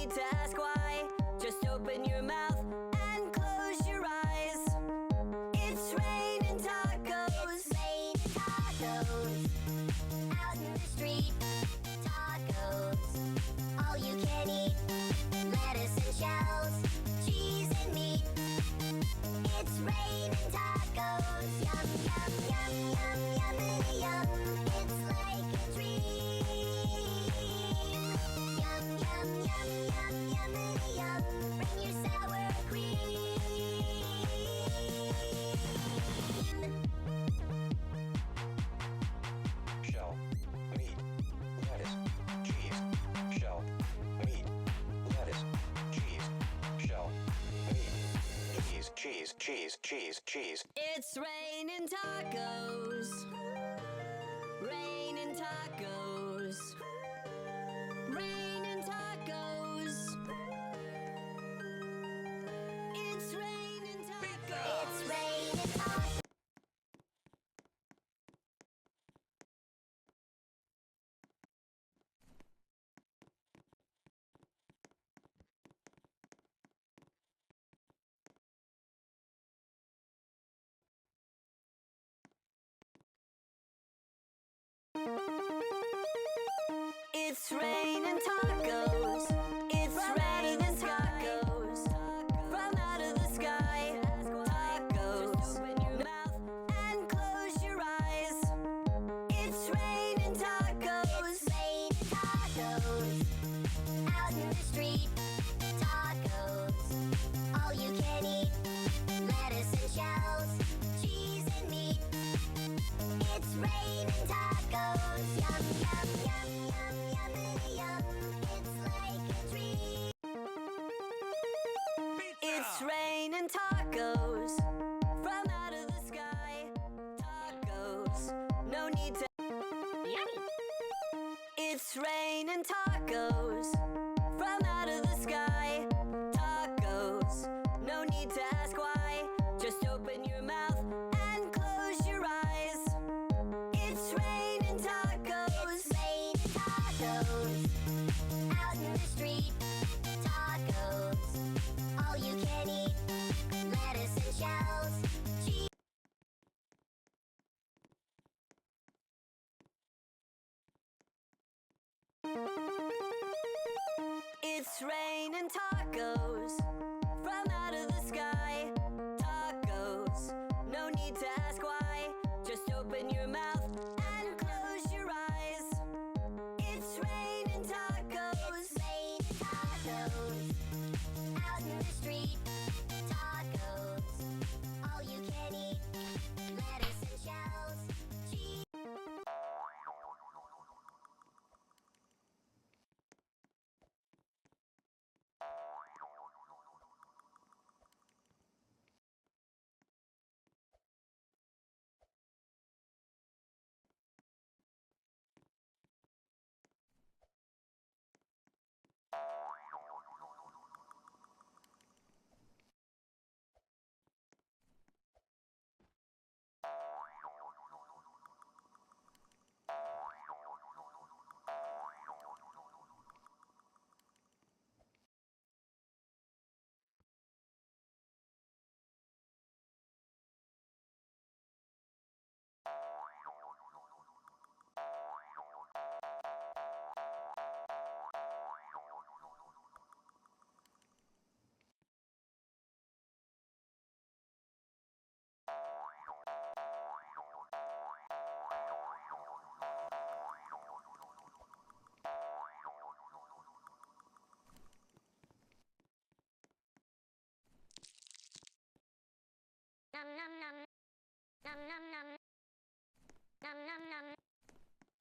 need to ask why. Just open your mouth and close your eyes. It's raining tacos. It's raining tacos. Out in the street, tacos. All you can eat. Lettuce and shells, cheese and meat. It's raining tacos. Yum, yum, yum, yum, yummity yum. It's like a dream. Yum, yum, yum, yum, yummity yum. Bring your sour cream. Shell, meat, lettuce, cheese. Shell, meat, lettuce, cheese. Shell, meat, cheese. It's raining tacos. Raining tacos. Raining tacos. It's raining tacos. It's raining tacos. It's raining tacos. It's raining tacos. From out of the sky. Tacos. Just open your mouth and close your eyes. It's raining tacos. It's raining tacos. Out in the street, tacos. All you can eat. Lettuce and shells, cheese and meat. It's raining tacos. Yum, yum, yum, yum, yummity yum. It's like a dream. It's raining tacos. From out of the sky. Tacos. No need to. Yummy. It's raining tacos. From out of the sky. Tacos. No need to ask why. Just open your mouth and close your eyes. It's raining tacos. It's raining tacos. Out in the street, tacos. All you can eat. Lettuce and shells, cheese. It's raining tacos. From out of the sky. Tacos. No need to ask why. Just open your mouth and close your eyes. It's raining tacos. It's raining tacos. Out in the street, tacos. All you can eat. Lettuce and shells, cheese. Num num num. Num num num. Num num num.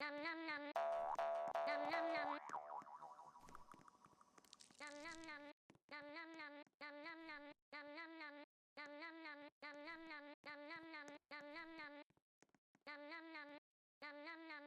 Num num num. Num num num. Num num num. Num num num. Num num num. Num num num. Num num num. Num num num. Num num num. Num num num. Num num num. Num num num.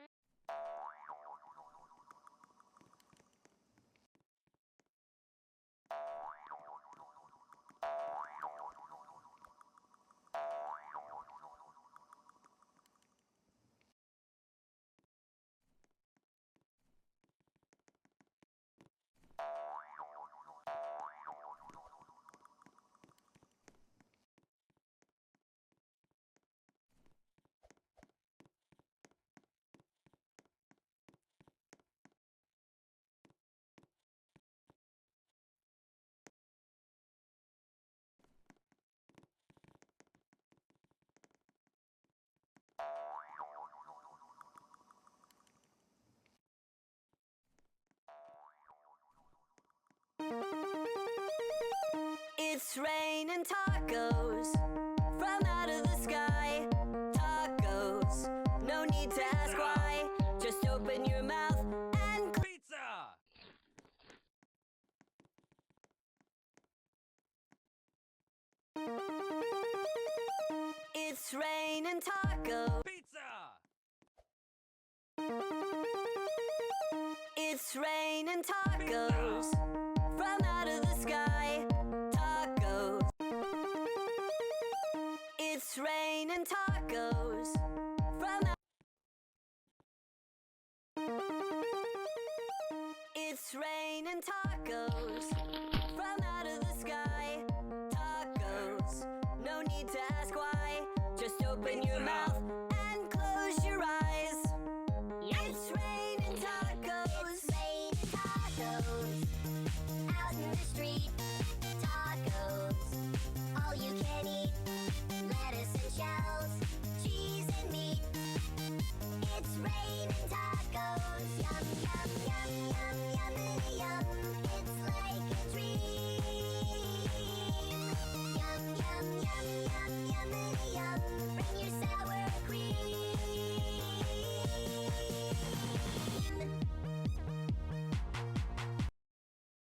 It's raining tacos from out of the sky. Tacos. It's raining tacos from out. It's raining tacos from out of the sky. Tacos. No need to ask why. Just open your mouth and close your eyes. It's raining tacos. It's raining tacos out in the street. Tacos, all you can eat. Lettuce and shells, cheese and meat. It's raining tacos. Yum, yum, yum, yum, yummity yum. It's like a dream. Yum, yum, yum, yum, yummity yum. Bring your sour cream.